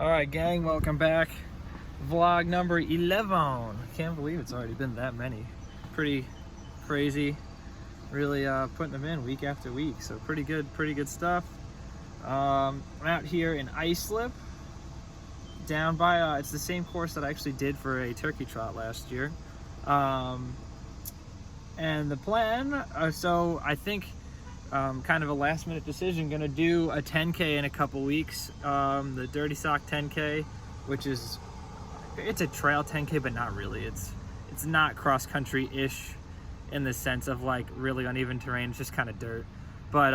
All right, gang, welcome back. Vlog number 11. Can't believe it's already been that many. Pretty crazy. Really putting them in week after week. So pretty good stuff. I'm out here in Islip, down by, it's the same course that I actually did for a turkey trot last year. And the plan, so I think kind of a last minute decision, gonna do a 10K in a couple weeks, the Dirty Sock 10K, which is, it's a trail 10K, but not really. It's not cross country ish in the sense of like really uneven terrain. It's just kind of dirt, but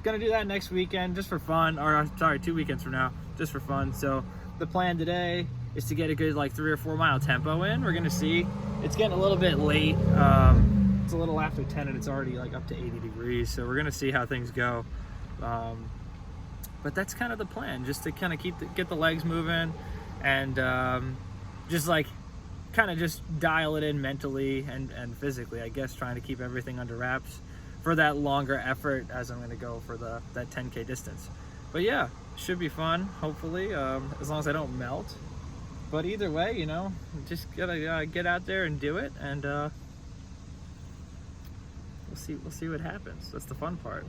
gonna do that next weekend just for fun, or sorry, 2 weekends from now, just for fun. So the plan today is to get a good like 3 or 4 mile tempo in. We're gonna see. It's getting a little bit late. It's a little after 10 and it's already like up to 80 degrees, so we're gonna see how things go. But that's kind of the plan, just to kind of get the legs moving, and just like kind of just dial it in mentally and physically, I guess, trying to keep everything under wraps for that longer effort as I'm gonna go for that 10K distance. But yeah, should be fun, hopefully, as long as I don't melt. But either way, you know, just gotta get out there and do it, and we'll see what happens. That's the fun part.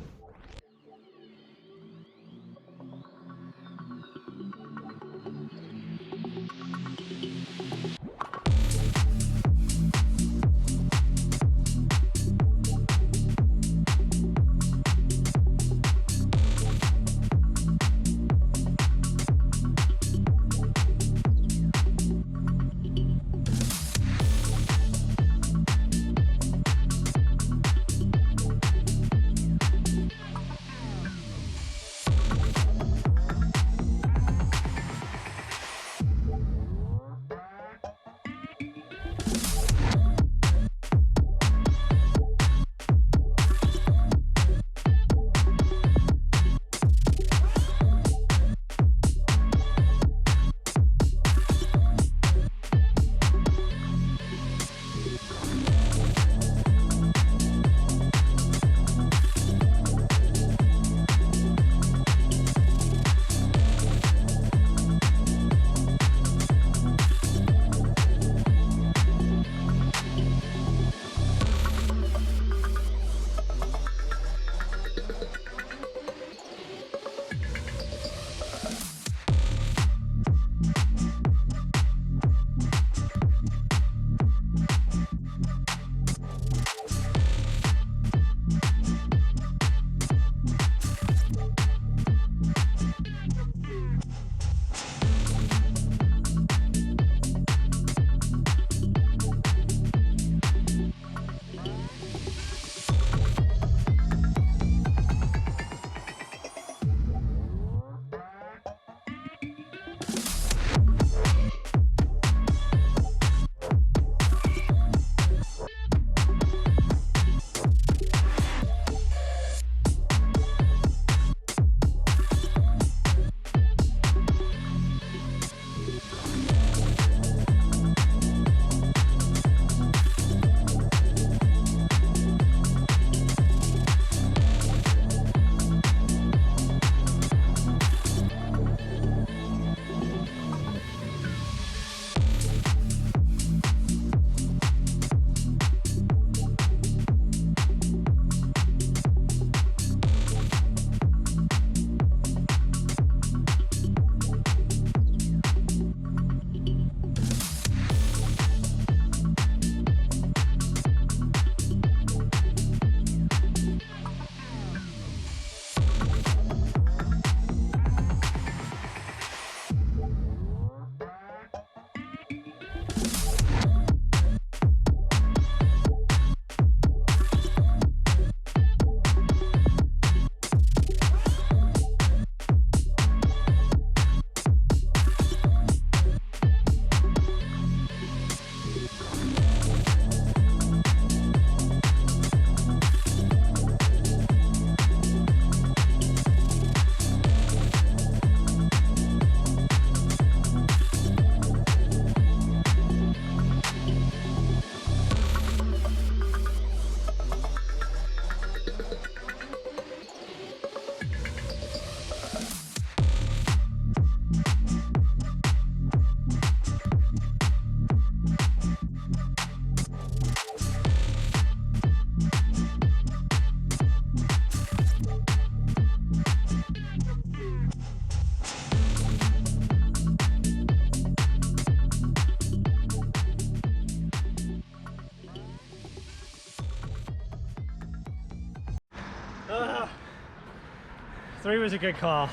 3 was a good call.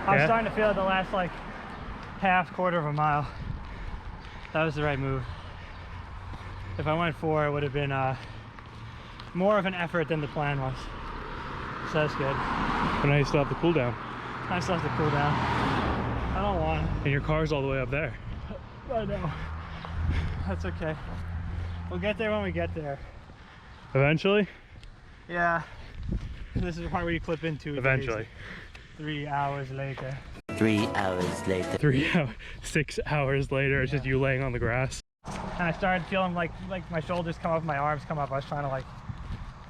I'm starting to feel it the last like quarter of a mile. That was the right move. If I went 4, it would have been more of an effort than the plan was. So that's good. But now you still have the cool down. I still have to cool down. I don't want it. And your car's all the way up there. I know. That's okay. We'll get there when we get there. Eventually? Yeah. This is the part where you clip into it. Eventually. 3 hours later. 3 hours later. 6 hours later, it's just you laying on the grass. And I started feeling like my shoulders come up, my arms come up. I was trying to like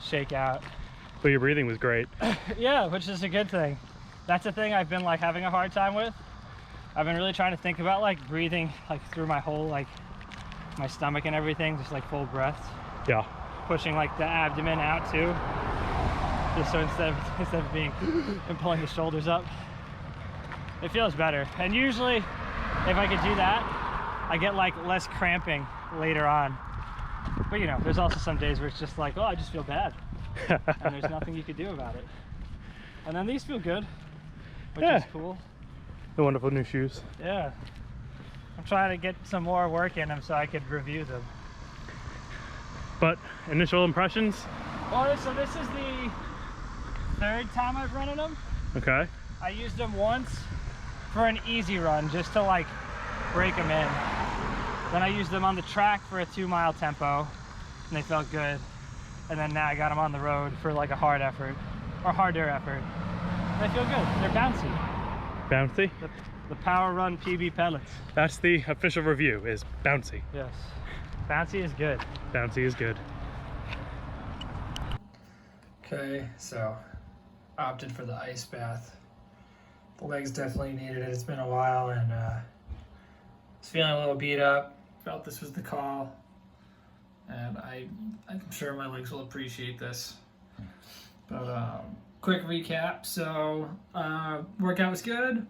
shake out. But your breathing was great. Yeah, which is a good thing. That's a thing I've been like having a hard time with. I've been really trying to think about like breathing like through my whole like my stomach and everything, just like full breaths. Yeah. Pushing like the abdomen out too. Just so instead of being and pulling the shoulders up. It feels better. And usually if I could do that, I get like less cramping later on. But you know, there's also some days where it's just like, oh, I just feel bad. And there's nothing you could do about it. And then these feel good, which is cool. The wonderful new shoes. Yeah. I'm trying to get some more work in them so I could review them. But initial impressions? Well, so this is the 3rd time I've run in them. Okay. I used them once for an easy run, just to like break them in. Then I used them on the track for a 2-mile tempo, and they felt good. And then now I got them on the road for like a hard effort, or harder effort. And they feel good. They're bouncy. Bouncy? The Power Run PB pellets. That's the official review, is bouncy. Yes. Bouncy is good. Bouncy is good. Okay, so opted for the ice bath. The legs definitely needed it. It's been a while, and I was feeling a little beat up. Felt this was the call, and I'm sure my legs will appreciate this. But quick recap. So workout was good.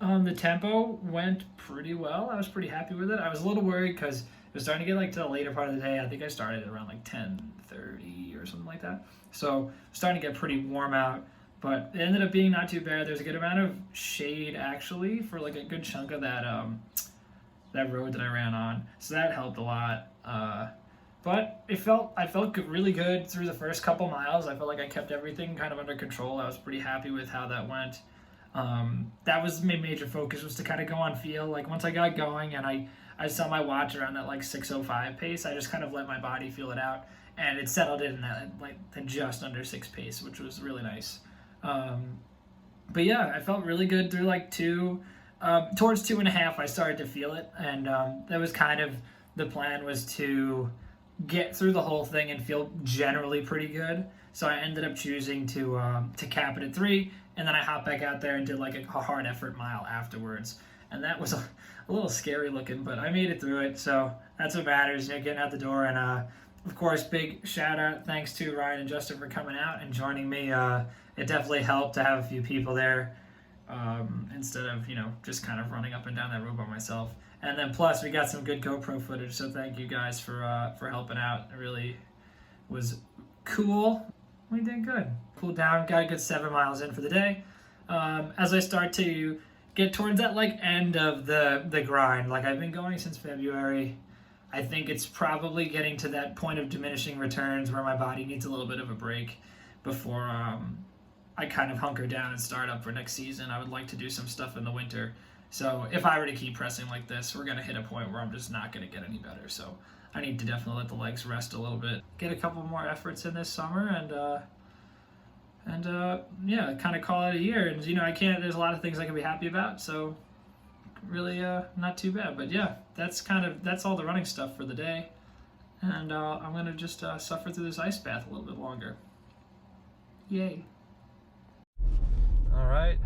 The tempo went pretty well. I was pretty happy with it. I was a little worried because it was starting to get like to the later part of the day. I think I started at around like 10:30 or something like that. So starting to get pretty warm out, but it ended up being not too bad. There's a good amount of shade actually for like a good chunk of that that road that I ran on. So that helped a lot. But I felt really good through the first couple miles. I felt like I kept everything kind of under control. I was pretty happy with how that went. That was my major focus, was to kind of go on feel. Like once I got going and I saw my watch around that like 6:05 pace, I just kind of let my body feel it out, and it settled in that like just under 6 pace, which was really nice. But yeah, I felt really good through like 2. Towards 2.5, I started to feel it, and that was kind of the plan, was to get through the whole thing and feel generally pretty good. So I ended up choosing to cap it at 3, and then I hopped back out there and did like a hard effort mile afterwards, and that was a little scary looking, but I made it through it. So that's what matters, you know, getting out the door. And of course, big shout out, thanks to Ryan and Justin for coming out and joining me. It definitely helped to have a few people there. Instead of, you know, just kind of running up and down that road by myself. And then plus we got some good GoPro footage, so thank you guys for helping out. It really was cool. We did good. Cooled down, got a good 7 miles in for the day. As I start to get towards that like end of the grind, like I've been going since February, I think it's probably getting to that point of diminishing returns where my body needs a little bit of a break before I kind of hunker down and start up for next season. I would like to do some stuff in the winter. So if I were to keep pressing like this, we're going to hit a point where I'm just not going to get any better. So I need to definitely let the legs rest a little bit. Get a couple more efforts in this summer, and yeah, kind of call it a year. And, you know, there's a lot of things I can be happy about. So really not too bad. But yeah, that's all the running stuff for the day. And I'm going to just suffer through this ice bath a little bit longer. Yay. All right,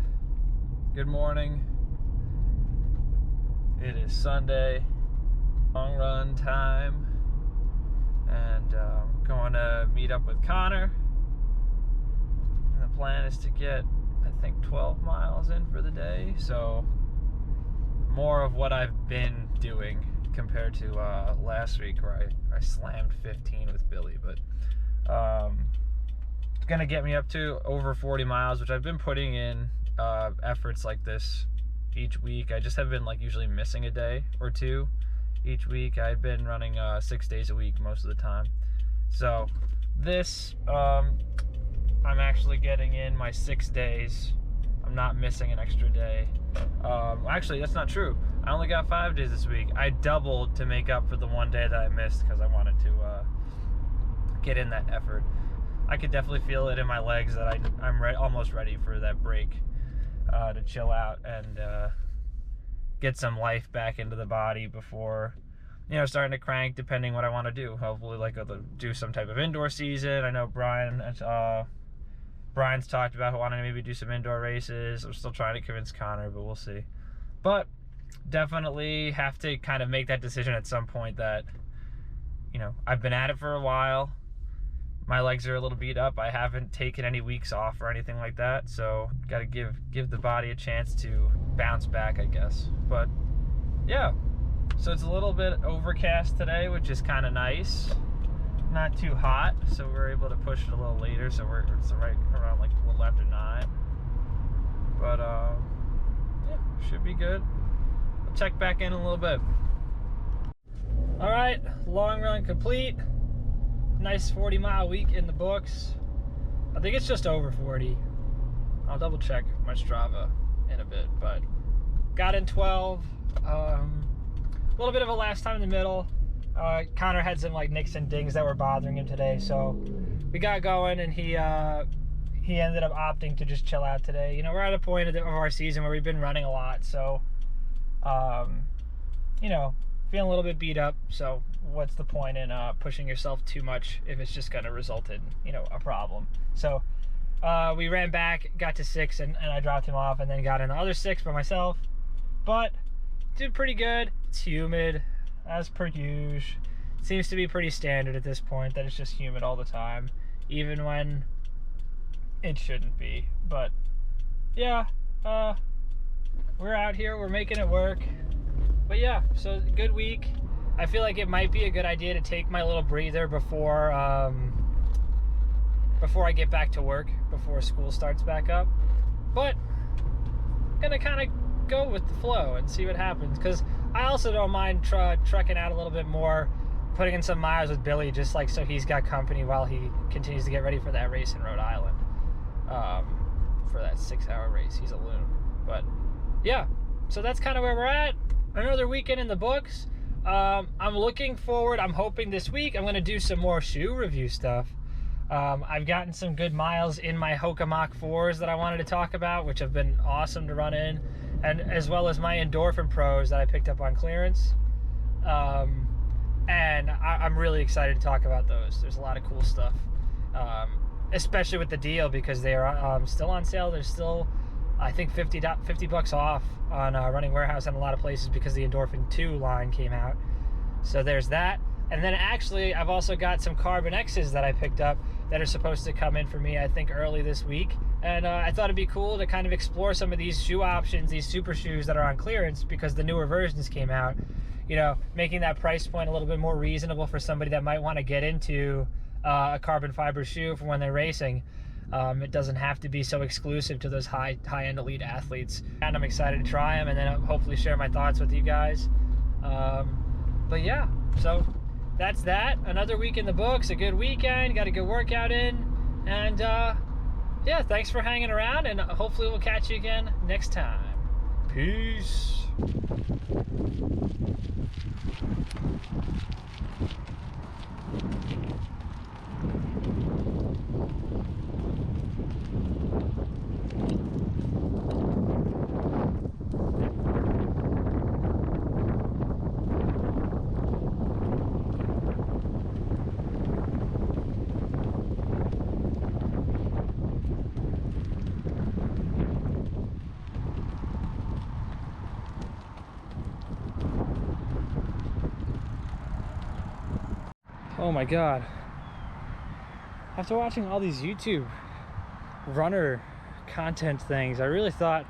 good morning. It is Sunday, long run time, and I'm going to meet up with Connor. And the plan is to get, I think, 12 miles in for the day, so more of what I've been doing compared to last week, where I slammed 15 with Billy. But gonna get me up to over 40 miles, which I've been putting in efforts like this each week. I just have been like usually missing a day or two each week. I've been running 6 days a week most of the time. So this, I'm actually getting in my 6 days. I'm not missing an extra day. Actually, that's not true. I only got 5 days this week. I doubled to make up for the 1 day that I missed because I wanted to get in that effort. I could definitely feel it in my legs that I'm almost ready for that break to chill out and get some life back into the body before, you know, starting to crank, depending what I want to do. Hopefully, like, I'll do some type of indoor season. I know Brian's talked about wanting to maybe do some indoor races. I'm still trying to convince Connor, but we'll see. But definitely have to kind of make that decision at some point that, you know, I've been at it for a while. My legs are a little beat up. I haven't taken any weeks off or anything like that, so got to give the body a chance to bounce back, I guess. But yeah, so it's a little bit overcast today, which is kind of nice. Not too hot, so we're able to push it a little later. So it's right around like a little after 9. But yeah, should be good. I'll check back in a little bit. All right, long run complete. Nice 40-mile week in the books. I think it's just over 40. I'll double check my Strava in a bit, but got in 12. A little bit of a last time in the middle. Connor had some like nicks and dings that were bothering him today, so we got going, and he ended up opting to just chill out today. You know, we're at a point of our season where we've been running a lot, so you know, feeling a little bit beat up. So what's the point in pushing yourself too much if it's just going to result in, you know, a problem? So we ran back, got to 6, and I dropped him off, and then got in the other 6 by myself. But did pretty good. It's humid, as per usual. Seems to be pretty standard at this point that it's just humid all the time, even when it shouldn't be. But yeah, we're out here, we're making it work. But yeah, so good week. I feel like it might be a good idea to take my little breather before I get back to work, before school starts back up. But I'm gonna kind of go with the flow and see what happens, because I also don't mind trucking out a little bit more, putting in some miles with Billy, just like so he's got company while he continues to get ready for that race in Rhode Island, for that 6-hour race. He's a loon. But yeah, so that's kind of where we're at. Another weekend in the books. I'm looking forward. I'm hoping this week I'm going to do some more shoe review stuff. I've gotten some good miles in my Hoka Mach 4s that I wanted to talk about, which have been awesome to run in, and as well as my Endorphin Pros that I picked up on clearance. And I'm really excited to talk about those. There's a lot of cool stuff, especially with the deal, because they are still on sale. There's still, I think, $50 off on Running Warehouse in a lot of places because the Endorphin 2 line came out. So there's that. And then actually, I've also got some Carbon X's that I picked up that are supposed to come in for me, I think, early this week. And I thought it'd be cool to kind of explore some of these shoe options, these super shoes that are on clearance, because the newer versions came out. You know, making that price point a little bit more reasonable for somebody that might want to get into a carbon fiber shoe for when they're racing. It doesn't have to be so exclusive to those high-end elite athletes. And I'm excited to try them, and then hopefully share my thoughts with you guys. But yeah, so that's that. Another week in the books, a good weekend, got a good workout in. And yeah, thanks for hanging around, and hopefully we'll catch you again next time. Peace. Oh my god. After watching all these YouTube runner content things, I really thought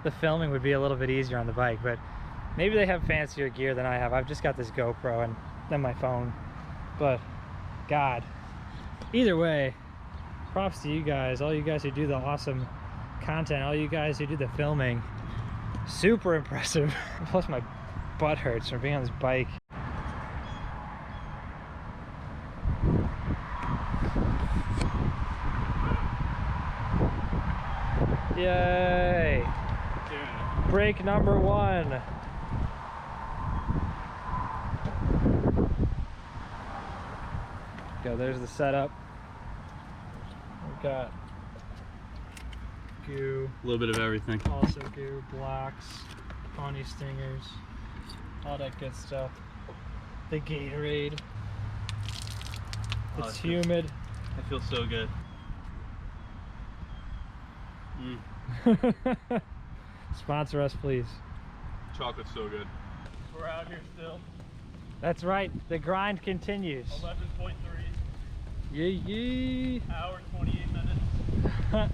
the filming would be a little bit easier on the bike, but maybe they have fancier gear than I have. I've just got this GoPro and then my phone. But god, either way, Props to you guys, all you guys who do the awesome content, all you guys who do the filming. Super impressive. Plus my butt hurts from being on this bike. Yay! Yeah. Break number 1. Go, there's the setup. We've got goo, A little bit of everything. also goo, blocks, pony stingers, all that good stuff. The Gatorade. Oh, It's it feels- humid. I feel so good. Sponsor us, please. Chocolate's so good. We're out here still. That's right. The grind continues. 11.3. Yee yee. Hour 28 minutes.